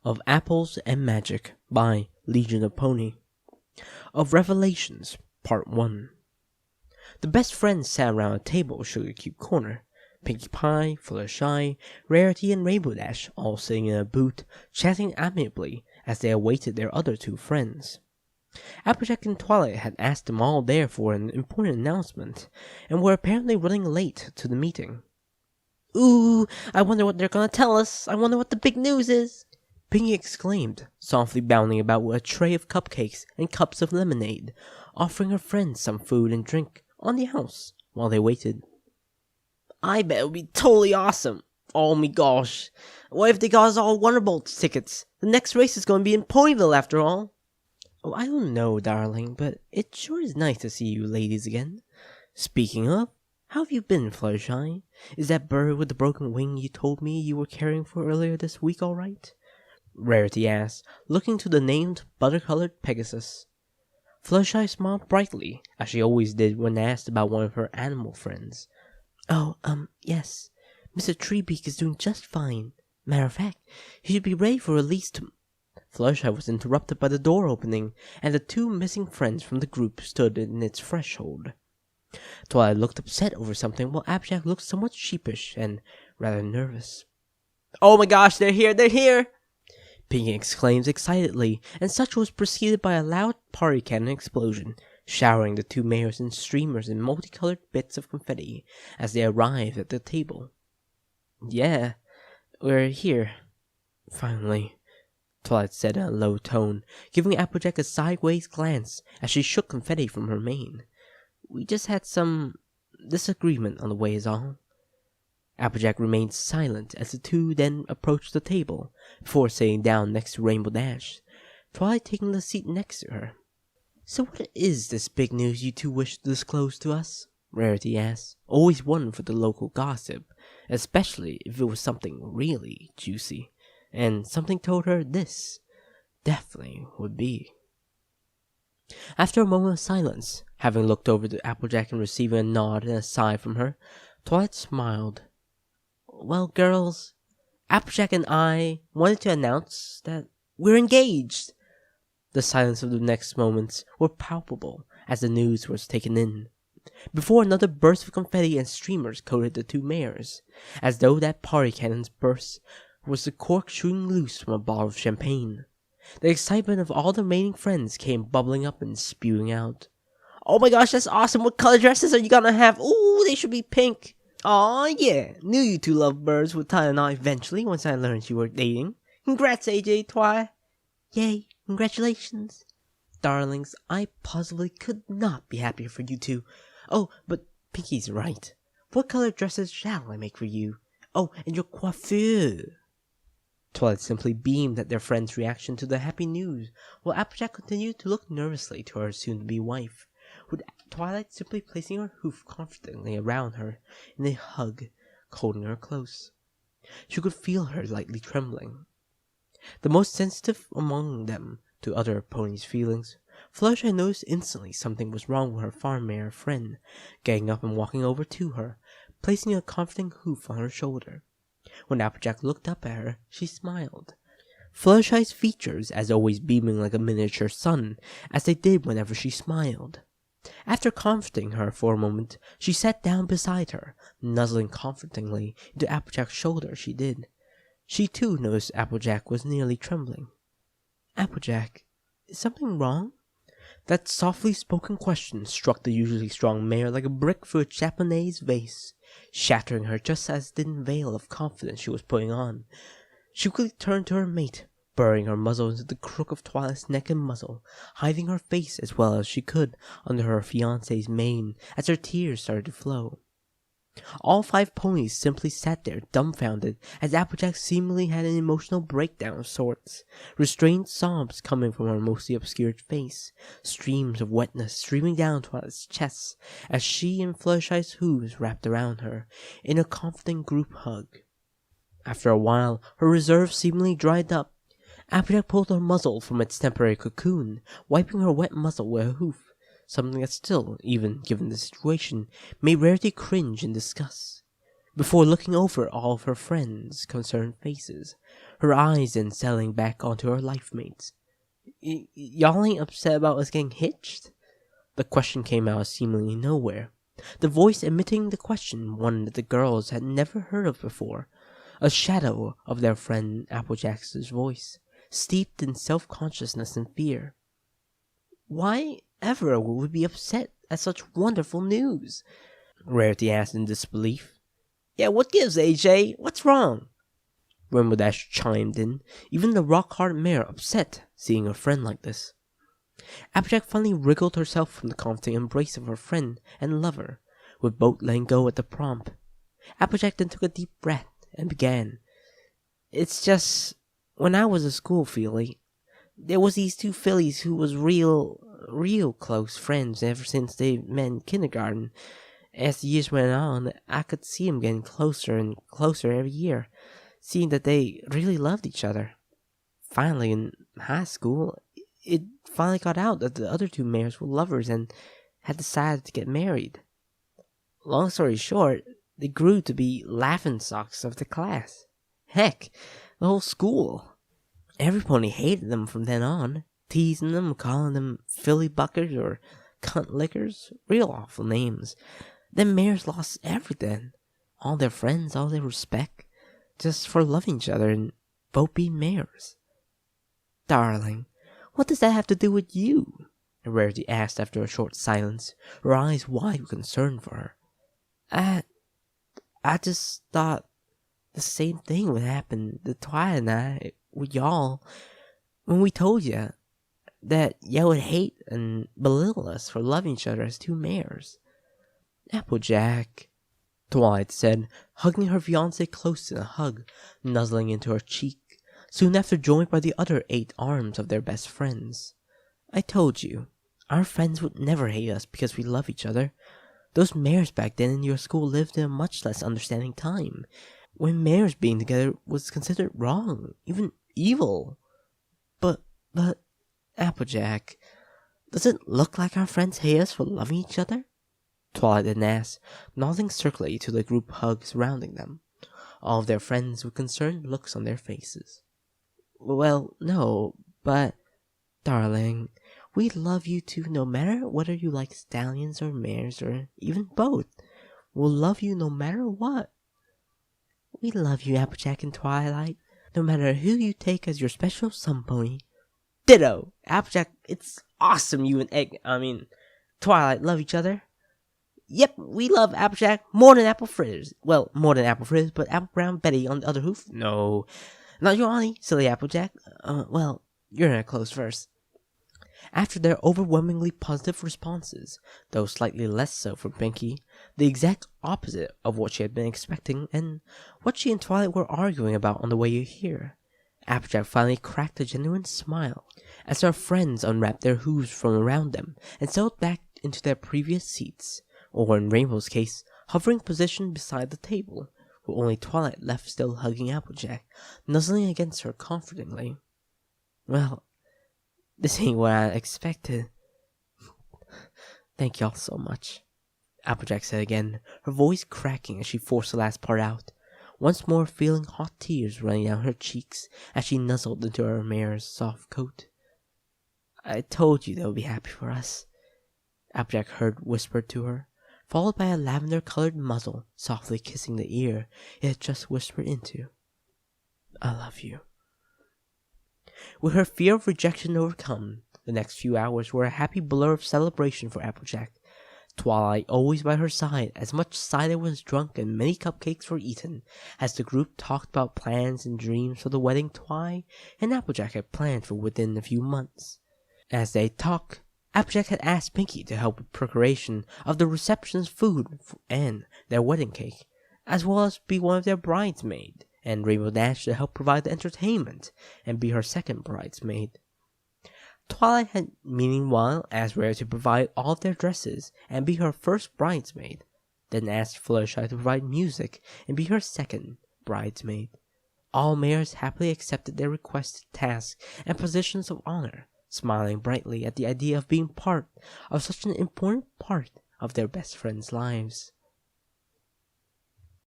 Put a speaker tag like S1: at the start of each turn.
S1: of Apples and Magic by Legion of Pony. Of Revelations, Part 1. The best friends sat around a table at Sugar Cube Corner. Pinkie Pie, Fluttershy, Rarity, and Rainbow Dash all sitting in a booth, chatting amiably as they awaited their other two friends. Applejack and Twilight had asked them all there for an important announcement, and were apparently running late to the meeting.
S2: "Ooh, I wonder what they're gonna tell us. I wonder what the big news is,"
S1: Pinkie exclaimed, softly bounding about with a tray of cupcakes and cups of lemonade, offering her friends some food and drink on the house while they waited.
S2: "I bet it'll be totally awesome. Oh my gosh. What if they got us all Wonderbolts tickets? The next race is gonna be in Ponyville after all."
S1: "Oh, I don't know, darling, but it sure is nice to see you ladies again. Speaking of, how have you been, Fluttershy? Is that bird with the broken wing you told me you were caring for earlier this week all right?" Rarity asked, looking to the named butter-colored Pegasus. Fluttershy smiled brightly, as she always did when asked about one of her animal friends.
S3: "Oh, yes. Mr. Treebeak is doing just fine. Matter of fact, he should be ready for release
S1: Fluttershy was interrupted by the door opening, and the two missing friends from the group stood in its threshold. Twilight looked upset over something, while Applejack looked somewhat sheepish and rather nervous.
S2: "Oh my gosh, they're here, they're here!"
S1: Pinkie exclaimed excitedly, and such was preceded by a loud party cannon explosion, showering the two mares in streamers and multicolored bits of confetti as they arrived at the table. "Yeah, we're here, finally," Twilight said in a low tone, giving Applejack a sideways glance as she shook confetti from her mane. "We just had some disagreement on the way is all." Applejack remained silent as the two then approached the table, before sitting down next to Rainbow Dash, Twilight taking the seat next to her.
S3: "So what is this big news you two wish to disclose to us?"
S1: Rarity asked, always one for the local gossip, especially if it was something really juicy, and something told her this definitely would be. After a moment of silence, having looked over to Applejack and receiving a nod and a sigh from her, Twilight smiled. "Well, girls, Applejack and I wanted to announce that we're engaged." The silence of the next moments were palpable as the news was taken in, before another burst of confetti and streamers coated the two mares, as though that party cannon's burst was the cork shooting loose from a bottle of champagne. The excitement of all the remaining friends came bubbling up and spewing out.
S2: "Oh my gosh, that's awesome. What color dresses are you gonna have? Ooh, they should be pink." "Aw, yeah. Knew you two lovebirds would tie a knot eventually once I learned you were dating. Congrats, AJ, Twi."
S3: "Yay, congratulations." "Darlings, I positively could not be happier for you two. Oh, but Pinkie's right. What color dresses shall I make for you? Oh, and your coiffure."
S1: Twilight simply beamed at their friend's reaction to the happy news, while Applejack continued to look nervously to her soon-to-be wife, with Twilight simply placing her hoof confidently around her in a hug, holding her close. She could feel her lightly trembling. The most sensitive among them to other ponies' feelings, Fluttershy noticed instantly something was wrong with her farm mare friend, getting up and walking over to her, placing a comforting hoof on her shoulder. When Applejack looked up at her, she smiled, Fluttershy's features as always beaming like a miniature sun, as they did whenever she smiled. After comforting her for a moment, she sat down beside her, nuzzling comfortingly into Applejack's shoulder she did. She too noticed Applejack was nearly trembling. "Applejack, is something wrong?" That softly spoken question struck the usually strong mare like a brick through a Japanese vase, shattering her just as thin veil of confidence she was putting on. She quickly turned to her mate, burying her muzzle into the crook of Twilight's neck and muzzle, hiding her face as well as she could under her fiancé's mane as her tears started to flow. All 5 ponies simply sat there dumbfounded as Applejack seemingly had an emotional breakdown of sorts, restrained sobs coming from her mostly obscured face, streams of wetness streaming down Twilight's chest as she and Fluttershy's hooves wrapped around her in a comforting group hug. After a while, her reserve seemingly dried up. Applejack pulled her muzzle from its temporary cocoon, wiping her wet muzzle with a hoof, something that still, even given the situation, made Rarity cringe in disgust. Before looking over all of her friends' concerned faces, her eyes then settling back onto her life mates. Y'all ain't upset about us getting hitched? The question came out of seemingly nowhere. The voice emitting the question, one that the girls had never heard of before. A shadow of their friend Applejack's voice, steeped in self-consciousness and fear. Why ever would we be upset at such wonderful news? Rarity asked in disbelief. Yeah, what gives, AJ? What's wrong? Rainbow Dash chimed in, even the rock-hard mare upset seeing her friend like this. Applejack finally wriggled herself from the comforting embrace of her friend and lover, with both letting go at the prompt. Applejack then took a deep breath and began. It's just, when I was a school filly, there was these two fillies who was real close friends ever since they met in kindergarten. As the years went on, I could see them getting closer and closer every year, seeing that they really loved each other. Finally, in high school, it finally got out that the other two mares were lovers and had decided to get married. Long story short, they grew to be laughingstocks of the class. Heck, the whole school. Everybody hated them from then on, teasing them, calling them filly buckers or cunt lickers, real awful names. Them mares lost everything, all their friends, all their respect, just for loving each other and both being mares. Darling, what does that have to do with you? Rarity asked after a short silence, her eyes wide with concern for her. I just thought the same thing would happen to Twilight and I with y'all when we told you that y'all would hate and belittle us for loving each other as two mares. Applejack, Twilight said, hugging her fiancé close in a hug, nuzzling into her cheek, soon after joined by the other 8 arms of their best friends. I told you, our friends would never hate us because we love each other. Those mares back then in your school lived in a much less understanding time, when mares being together was considered wrong, even evil. But, Applejack, does it look like our friends hate us for loving each other? Twilight then asked, nodding circularly to the group hug surrounding them, all of their friends with concerned looks on their faces. Well, no, but, darling, we love you too no matter whether you like stallions or mares or even both. We'll love you no matter what. We love you, Applejack and Twilight, no matter who you take as your special sun pony. Ditto! Applejack, it's awesome you and Twilight love each other. Yep, we love Applejack more than apple fritters. Well, more than apple fritters, but Apple Brown Betty on the other hoof? No. Not your auntie, silly Applejack. Well, you're in a close verse. After their overwhelmingly positive responses, though slightly less so from Pinkie, the exact opposite of what she had been expecting and what she and Twilight were arguing about on the way here, Applejack finally cracked a genuine smile as her friends unwrapped their hooves from around them and settled back into their previous seats, or in Rainbow's case, hovering position beside the table, with only Twilight left still hugging Applejack, nuzzling against her comfortingly. Well, this ain't what I expected. Thank y'all so much, Applejack said again, her voice cracking as she forced the last part out, once more feeling hot tears running down her cheeks as she nuzzled into her mare's soft coat. I told you they would be happy for us, Applejack heard whispered to her, followed by a lavender-colored muzzle softly kissing the ear it had just whispered into. I love you. With her fear of rejection overcome, the next few hours were a happy blur of celebration for Applejack, Twilight always by her side as much cider was drunk and many cupcakes were eaten, as the group talked about plans and dreams for the wedding Twi and Applejack had planned for within a few months. As they talked, Applejack had asked Pinkie to help with preparation of the reception's food and their wedding cake, as well as be one of their bridesmaids, and Rainbow Dash to help provide the entertainment and be her second bridesmaid. Twilight had meanwhile asked Rare to provide all of their dresses and be her first bridesmaid, then asked Fluttershy to provide music and be her second bridesmaid. All mares happily accepted their requested tasks and positions of honor, smiling brightly at the idea of being part of such an important part of their best friends' lives.